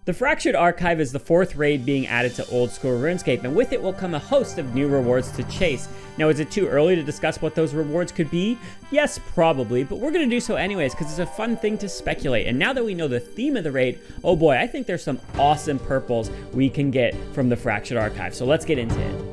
The Fractured Archive is the 4th raid being added to old school RuneScape, and with it will come a host of new rewards to chase. Now, is it too early to discuss what those rewards could be? Yes, probably, but we're going to do so anyways because it's a fun thing to speculate. And now that we know the theme of the raid, oh boy, I think there's some awesome purples we can get from the Fractured Archive, so let's get into it.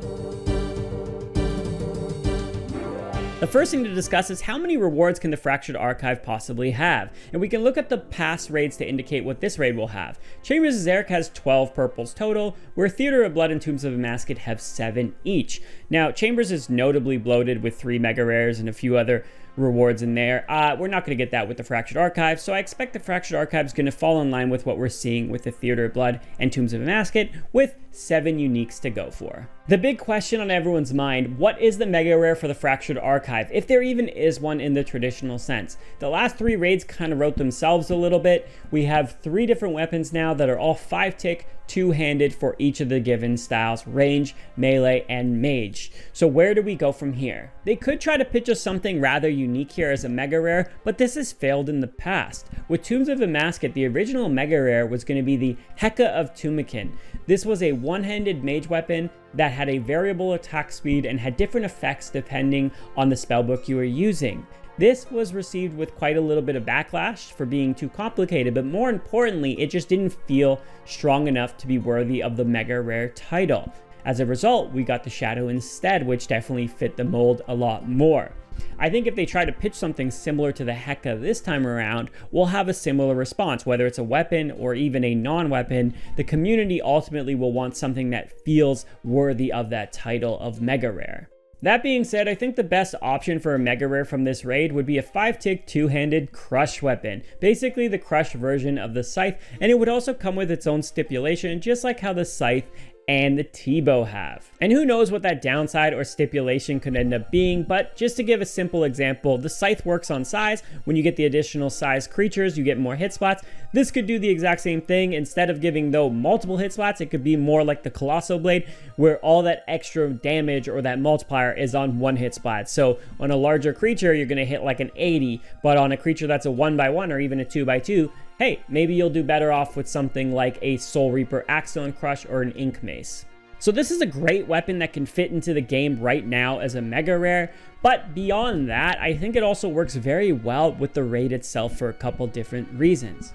The first thing to discuss is how many rewards can the Fractured Archive possibly have, and we can look at the past raids to indicate what this raid will have. Chambers of Xeric has 12 purples total, where Theater of Blood and Tombs of Amascut have 7 each. Now, Chambers is notably bloated with 3 mega rares and a few other rewards in there. We're not going to get that with the Fractured Archive, so I expect the Fractured Archive is going to fall in line with what we're seeing with the Theater of Blood and Tombs of Amascut, with 7 uniques to go for. The big question on everyone's mind, what is the mega rare for the Fractured Archive, if there even is one in the traditional sense? The last 3 raids kind of wrote themselves a little bit. We have 3 different weapons now that are all 5-tick, 2-handed for each of the given styles: range, melee, and mage. So where do we go from here? They could try to pitch us something rather unique here as a mega rare, but this has failed in the past. With Tombs of Amascut, the original mega rare was going to be the Heka of Tumakin. This was a one-handed mage weapon that had a variable attack speed and had different effects depending on the spellbook you were using. This was received with quite a little bit of backlash for being too complicated, but more importantly, it just didn't feel strong enough to be worthy of the mega rare title. As a result, we got the Shadow instead, which definitely fit the mold a lot more. I think if they try to pitch something similar to the Heka this time around, we'll have a similar response. Whether it's a weapon or even a non-weapon, the community ultimately will want something that feels worthy of that title of mega rare. That being said, I think the best option for a mega rare from this raid would be a 5-tick 2-handed crush weapon, basically the crush version of the scythe, and it would also come with its own stipulation, just like how the scythe and the T-bow have. And who knows what that downside or stipulation could end up being, but just to give a simple example, the scythe works on size. When you get the additional size creatures, you get more hit spots. This could do the exact same thing. Instead of giving though multiple hit spots, it could be more like the Colossal Blade, where all that extra damage or that multiplier is on one hit spot. So on a larger creature, you're gonna hit like an 80, but on a creature that's a 1x1 or even a 2x2, hey, maybe you'll do better off with something like a Soul Reaper Axstone Crush or an Ink Mace. So this is a great weapon that can fit into the game right now as a mega rare, but beyond that, I think it also works very well with the raid itself for a couple different reasons.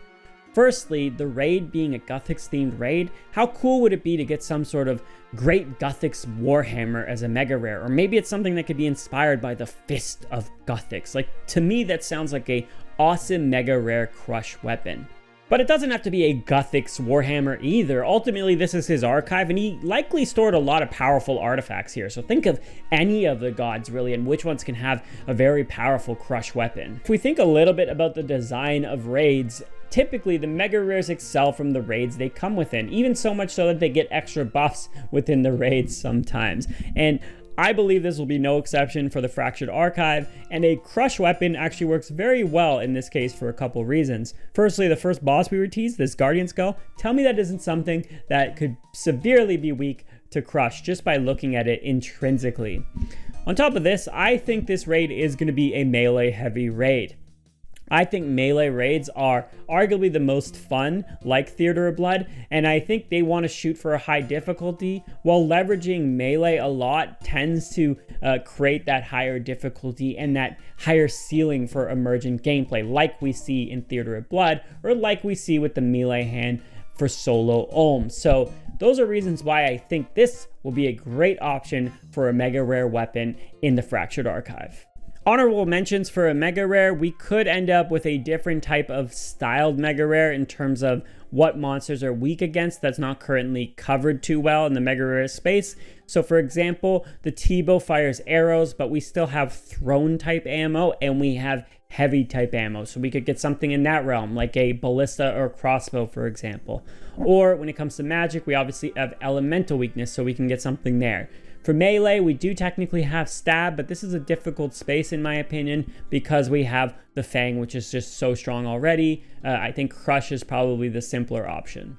Firstly, the raid being a Guthix themed raid, how cool would it be to get some sort of great Guthix Warhammer as a mega rare? Or maybe it's something that could be inspired by the Fist of Guthix. Like, to me, that sounds like a awesome mega rare crush weapon. But it doesn't have to be a Guthix Warhammer either. Ultimately, this is his archive, and he likely stored a lot of powerful artifacts here. So think of any of the gods, really, and which ones can have a very powerful crush weapon. If we think a little bit about the design of raids, typically the mega rares excel from the raids they come within, even so much so that they get extra buffs within the raids sometimes. And I believe this will be no exception for the Fractured Archive, and a crush weapon actually works very well in this case for a couple reasons. Firstly, the first boss we were teased, this Guardian Skull, tell me that isn't something that could severely be weak to crush just by looking at it intrinsically. On top of this, I think this raid is going to be a melee heavy raid. I think melee raids are arguably the most fun, like Theater of Blood, and I think they want to shoot for a high difficulty, while leveraging melee a lot tends to create that higher difficulty and that higher ceiling for emergent gameplay, like we see in Theater of Blood, or like we see with the melee hand for solo Ulm. So those are reasons why I think this will be a great option for a mega rare weapon in the Fractured Archive. Honorable mentions for a mega rare, we could end up with a different type of styled mega rare in terms of what monsters are weak against that's not currently covered too well in the mega rare space. So for example, the T-bow fires arrows, but we still have thrown type ammo and we have heavy type ammo. So we could get something in that realm, like a ballista or crossbow, for example. Or when it comes to magic, we obviously have elemental weakness, so we can get something there. For melee, we do technically have stab, but this is a difficult space in my opinion because we have the Fang, which is just so strong already. I think Crush is probably the simpler option.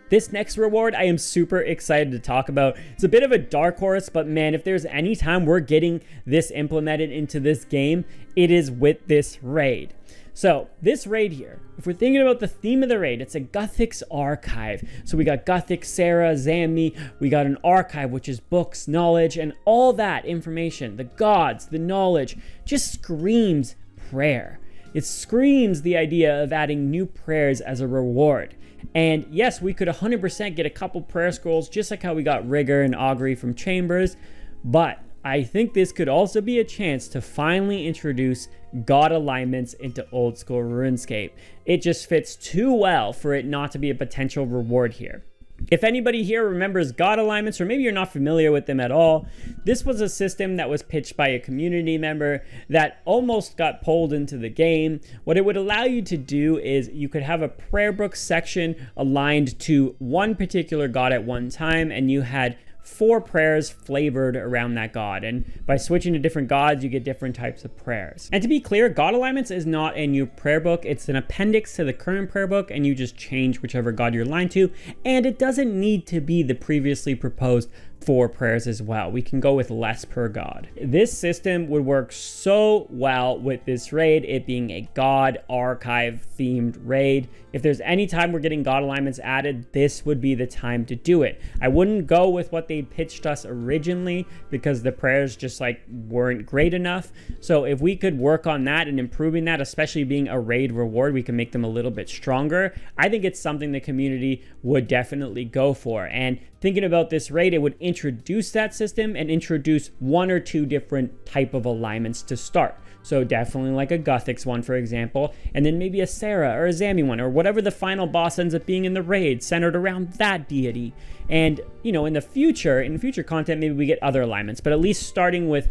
This next reward I am super excited to talk about. It's a bit of a dark horse, but man, if there's any time we're getting this implemented into this game, it is with this raid. So this raid here, if we're thinking about the theme of the raid, it's a Guthix archive. So we got Guthix, Sarah, Zammi, we got an archive, which is books, knowledge, and all that information, the gods, the knowledge, just screams prayer. It screams the idea of adding new prayers as a reward. And yes, we could 100% get a couple prayer scrolls, just like how we got Rigor and Augury from Chambers, but I think this could also be a chance to finally introduce god alignments into old school RuneScape. It just fits too well for it not to be a potential reward here. If anybody here remembers god alignments, or maybe you're not familiar with them at all, this was a system that was pitched by a community member that almost got pulled into the game. What it would allow you to do is you could have a prayer book section aligned to one particular god at one time, and you had 4 prayers flavored around that god, and by switching to different gods you get different types of prayers. And to be clear, god alignments is not a new prayer book, it's an appendix to the current prayer book, and you just change whichever god you're aligned to, and it doesn't need to be the previously proposed 4 prayers as well. We can go with less per god. This system would work so well with this raid, it being a god archive themed raid. If there's any time we're getting god alignments added, this would be the time to do it. I wouldn't go with what they pitched us originally because the prayers just weren't great enough. So if we could work on that and improving that, especially being a raid reward, we can make them a little bit stronger. I think it's something the community would definitely go for. And thinking about this raid, it would introduce that system and introduce 1 or 2 different type of alignments to start. So definitely like a Guthix one, for example, and then maybe a Sarah or a Zammi one, or whatever the final boss ends up being in the raid, centered around that deity. And, you know, in future content, maybe we get other alignments, but at least starting with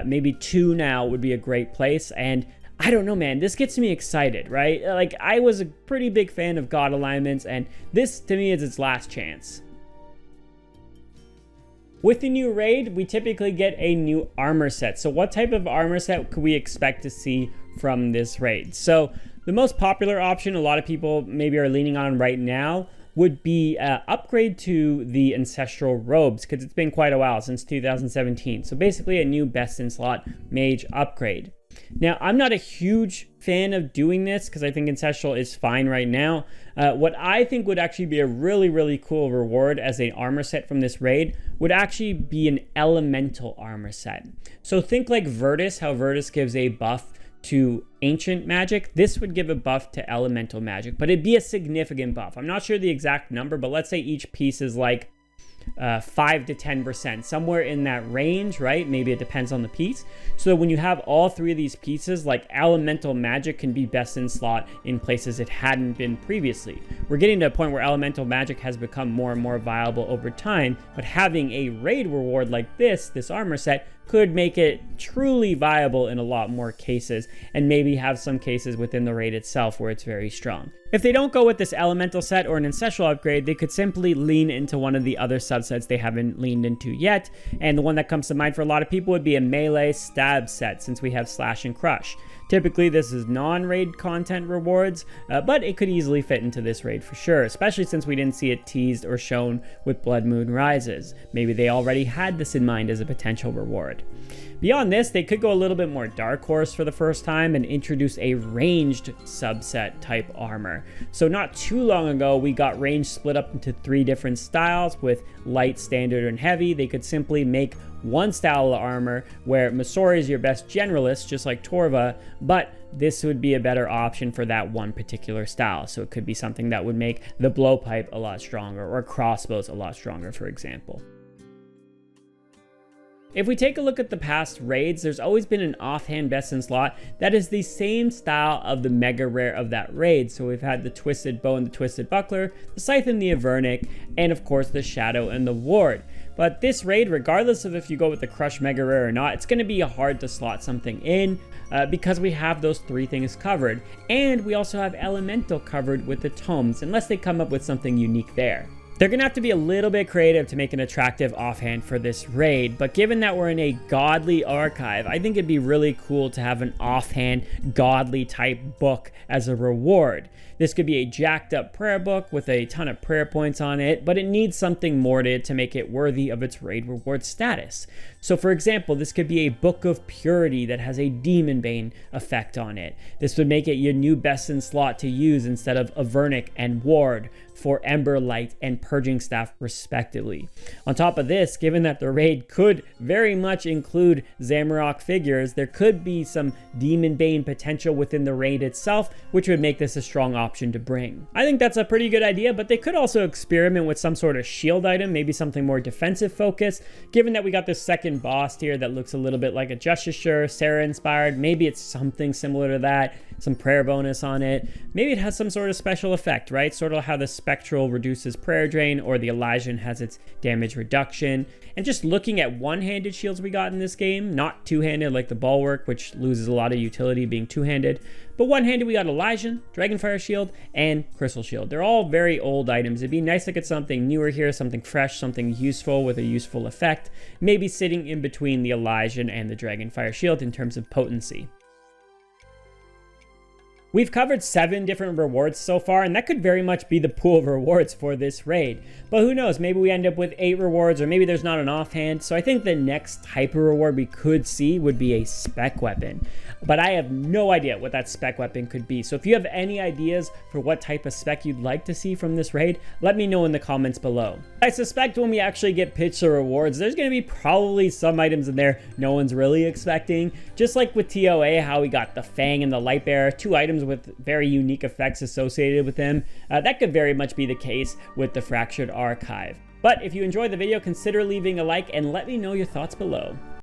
maybe 2 now would be a great place. And I don't know, man, this gets me excited, right? Like, I was a pretty big fan of god alignments, and this to me is its last chance. With the new raid, we typically get a new armor set. So what type of armor set could we expect to see from this raid? So the most popular option a lot of people maybe are leaning on right now would be upgrade to the ancestral robes, because it's been quite a while, since 2017. So basically a new best in slot mage upgrade. Now, I'm not a huge fan of doing this because I think Ancestral is fine right now. What I think would actually be a really, really cool reward as an armor set from this raid would actually be an elemental armor set. So think like Virtus, how Virtus gives a buff to ancient magic. This would give a buff to elemental magic, but it'd be a significant buff. I'm not sure the exact number, but let's say each piece is like 5 to 10%, somewhere in that range, right? Maybe it depends on the piece. So when you have all 3 of these pieces, like elemental magic can be best in slot in places it hadn't been previously. We're getting to a point where elemental magic has become more and more viable over time, but having a raid reward like this armor set, could make it truly viable in a lot more cases, and maybe have some cases within the raid itself where it's very strong. If they don't go with this elemental set or an ancestral upgrade, they could simply lean into one of the other subsets they haven't leaned into yet, and the one that comes to mind for a lot of people would be a melee stab set, since we have slash and crush. Typically this is non-raid content rewards, but it could easily fit into this raid for sure, especially since we didn't see it teased or shown with Blood Moon Rises. Maybe they already had this in mind as a potential reward. Beyond this, they could go a little bit more Dark Horse for the first time and introduce a ranged subset type armor. So not too long ago, we got range split up into 3 different styles with light, standard, and heavy. They could simply make one style of armor where Masori is your best generalist, just like Torva, but this would be a better option for that one particular style. So it could be something that would make the blowpipe a lot stronger, or crossbows a lot stronger, for example. If we take a look at the past raids, there's always been an offhand best in slot that is the same style of the mega rare of that raid. So we've had the Twisted Bow and the Twisted Buckler, the Scythe and the Avernic, and of course the Shadow and the Ward. But this raid, regardless of if you go with the Crush mega rare or not, it's going to be hard to slot something in because we have those 3 things covered. And we also have Elemental covered with the Tomes, unless they come up with something unique there. They're going to have to be a little bit creative to make an attractive offhand for this raid, but given that we're in a godly archive, I think it'd be really cool to have an offhand godly type book as a reward. This could be a jacked up prayer book with a ton of prayer points on it, but it needs something more to make it worthy of its raid reward status. So for example, this could be a book of purity that has a demon bane effect on it. This would make it your new best in slot to use instead of Avernic and Ward for Ember Light and Purging Staff respectively. On top of this, given that the raid could very much include Zamorak figures, there could be some Demon Bane potential within the raid itself, which would make this a strong option to bring. I think that's a pretty good idea, but they could also experiment with some sort of shield item, maybe something more defensive focused, given that we got this second boss here that looks a little bit like a Justiciar, Sarah inspired. Maybe it's something similar to that, some prayer bonus on it. Maybe it has some sort of special effect, right? Sort of how the Spectral reduces prayer drain, or the Elysian has its damage reduction. And just looking at one-handed shields we got in this game, not two-handed like the Bulwark, which loses a lot of utility being two-handed, but one-handed we got Elysian, Dragonfire Shield, and Crystal Shield. They're all very old items. It'd be nice to get something newer here, something fresh, something useful with a useful effect, maybe sitting in between the Elysian and the Dragonfire Shield in terms of potency. We've covered 7 different rewards so far, and that could very much be the pool of rewards for this raid. But who knows, maybe we end up with 8 rewards, or maybe there's not an offhand. So I think the next type of reward we could see would be a spec weapon. But I have no idea what that spec weapon could be. So if you have any ideas for what type of spec you'd like to see from this raid, let me know in the comments below. I suspect when we actually get pitched the rewards, there's going to be probably some items in there no one's really expecting. Just like with TOA, how we got the Fang and the Lightbearer, 2 items with very unique effects associated with them. That could very much be the case with the Fractured Archive. But if you enjoyed the video, consider leaving a like and let me know your thoughts below.